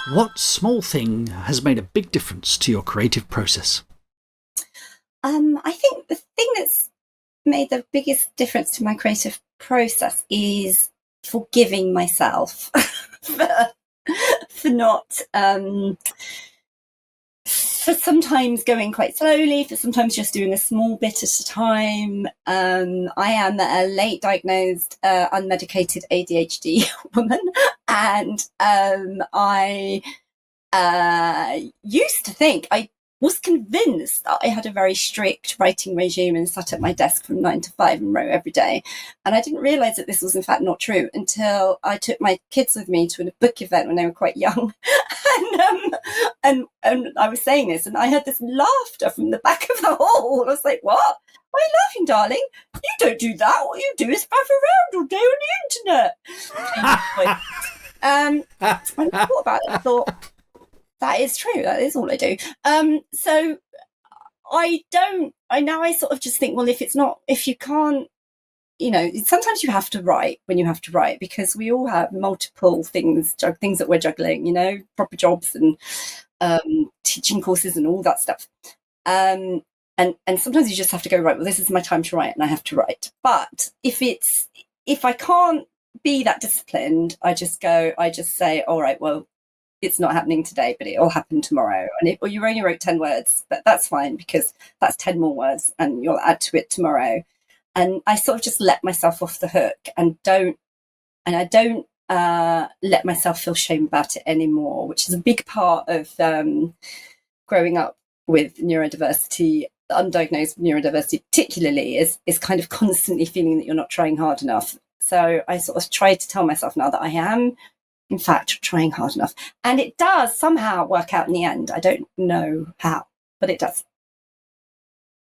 What small thing has made a big difference to your creative process? I think the thing that's made the biggest difference to my creative process is forgiving myself for, for not for sometimes going quite slowly, for sometimes just doing a small bit at a time. I am a late diagnosed unmedicated ADHD woman, and I used to think, I was convinced that I had a very strict writing regime and sat at my desk from 9 to 5 and wrote every day. And I didn't realize that this was in fact not true until I took my kids with me to a book event when they were quite young. And I was saying this, and I heard this laughter from the back of the hall. I was like, "What? Why are you laughing, darling? You don't do that. What you do is faff around all day on the internet." When I thought about it, I thought, that is true. That is all I do. So I sort of just think, well, if you can't, sometimes you have to write when you have to write, because we all have multiple things that we're juggling, proper jobs and teaching courses and all that stuff. And sometimes you just have to go, right, well, this is my time to write and I have to write. But if I can't be that disciplined, I just say, all right, well, it's not happening today, but it'll happen tomorrow. Or you only wrote 10 words, but that's fine, because that's 10 more words and you'll add to it tomorrow. And I sort of just let myself off the hook and I don't let myself feel shame about it anymore, which is a big part of growing up with neurodiversity, undiagnosed neurodiversity particularly, is kind of constantly feeling that you're not trying hard enough. So I sort of try to tell myself now that I am, in fact, trying hard enough. And it does somehow work out in the end. I don't know how, but it does.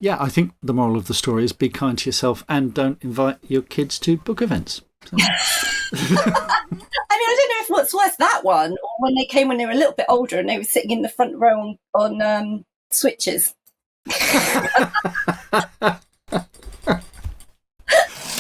Yeah, I think the moral of the story is be kind to yourself and don't invite your kids to book events. So. I mean, I don't know if what's worse, that one, or when they came when they were a little bit older and they were sitting in the front row on switches.